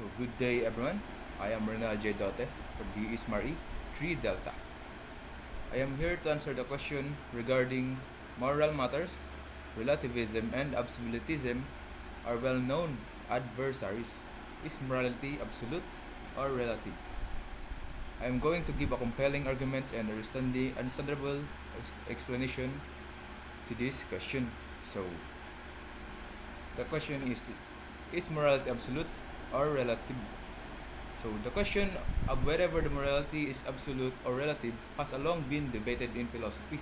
So, good day everyone. I am Renal J. Dote from the ISMARE 3 Delta. I am here to answer the question regarding moral matters. Relativism and absolutism are well-known adversaries. Is morality absolute or relative? I am going to give a compelling arguments and understandable explanation to this question. So, the question is morality absolute or relative? So the question of whether the morality is absolute or relative has long been debated in philosophy.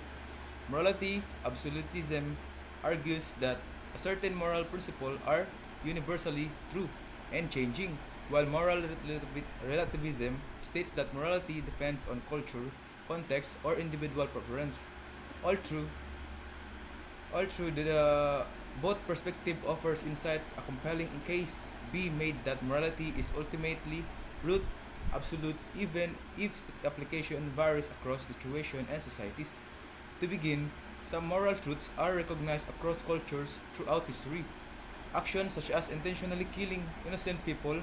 Morality absolutism argues that a certain moral principle are universally true and changing, while moral relativism states that morality depends on culture, context, or individual preference. All true, all true, both perspective offers insights a compelling case be made that morality is ultimately root absolutes even if its application varies across situations and societies. To begin, some moral truths are recognized across cultures throughout history. Actions such as intentionally killing innocent people,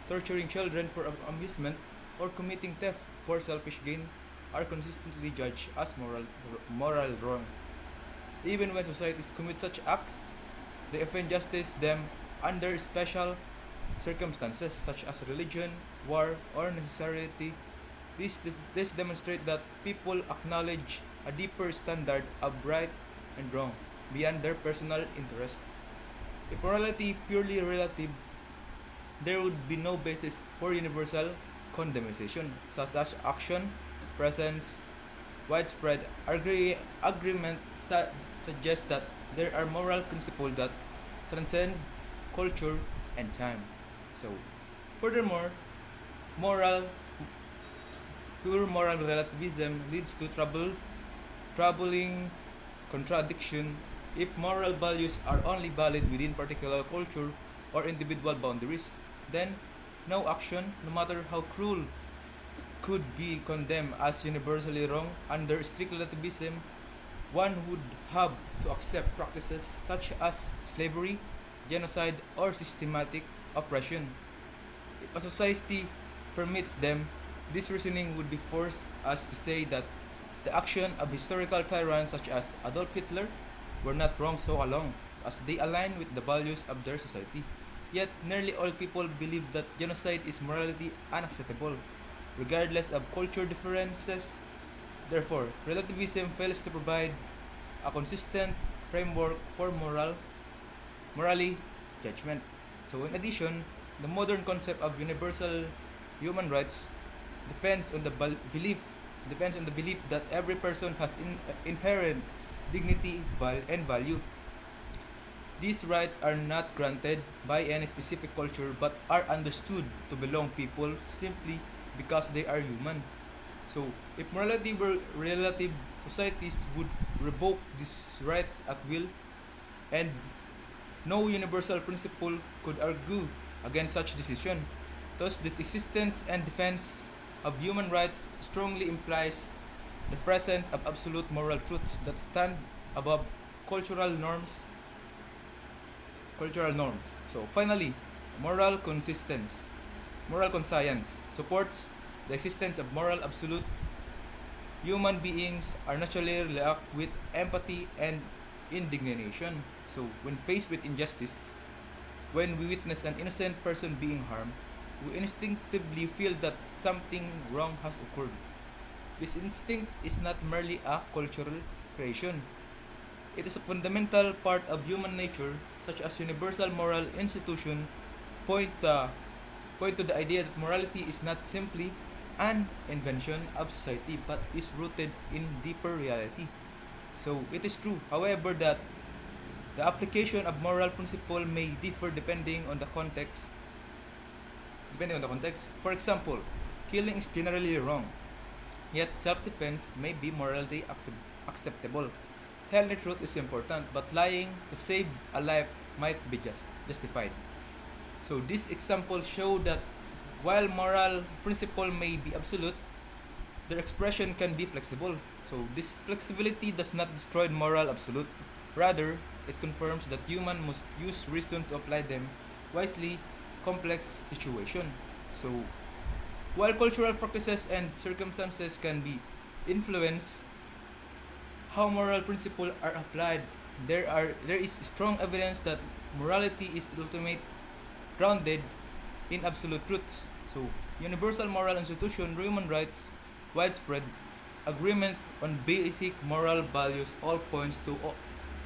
torturing children for amusement, or committing theft for selfish gain are consistently judged as moral wrong. Even when societies commit such acts, they often justice them under special circumstances such as religion, war, or necessity. This demonstrates that people acknowledge a deeper standard of right and wrong beyond their personal interest. If morality purely relative, there would be no basis for universal condemnation, such as action, presence, widespread agreement suggests that there are moral principles that transcend culture and time. So, furthermore, moral pure moral relativism leads to troubling contradiction. If moral values are only valid within particular culture or individual boundaries, then no action, no matter how cruel, could be condemned as universally wrong. Under strict relativism, one would have to accept practices such as slavery, genocide, or systematic oppression. If a society permits them, this reasoning would be forced us to say that the action of historical tyrants such as Adolf Hitler were not wrong so long as they align with the values of their society. Yet, nearly all people believe that genocide is morally unacceptable, regardless of culture differences. Therefore, relativism fails to provide a consistent framework for morally judgment. So in addition, the modern concept of universal human rights depends on the belief that every person has inherent dignity and value. These rights are not granted by any specific culture but are understood to belong people simply because they are human. So, if morality were relative, societies would revoke these rights at will, and no universal principle could argue against such decision. Thus, this existence and defense of human rights strongly implies the presence of absolute moral truths that stand above cultural norms. Cultural norms. So, finally, moral consistence, moral conscience supports the existence of moral absolute. Human beings are naturally react with empathy and indignation. So, when faced with injustice, when we witness an innocent person being harmed, we instinctively feel that something wrong has occurred. This instinct is not merely a cultural creation. It is a fundamental part of human nature, such as universal moral institutions point, uh, point to the idea that morality is not simply an invention of society but is rooted in deeper reality. So it is true, however, that the application of moral principle may differ depending on the context. For example, killing is generally wrong, yet self-defense may be morally acceptable. Telling the truth is important, but lying to save a life might be justified. So these examples show that while moral principle may be absolute, their expression can be flexible. So this flexibility does not destroy moral absolute. Rather, it confirms that human must use reason to apply them wisely complex situation. So, while cultural practices and circumstances can be influence how moral principles are applied, there is strong evidence that morality is ultimate grounded in absolute truths. So, universal moral institution, human rights, widespread agreement on basic moral values all points to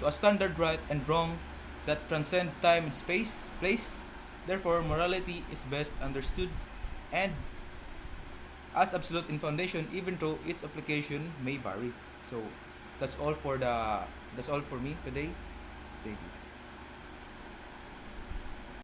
a standard right and wrong that transcend time and space, place. Therefore, morality is best understood and as absolute in foundation, even though its application may vary. So, that's all for the that's all for me today. Thank you.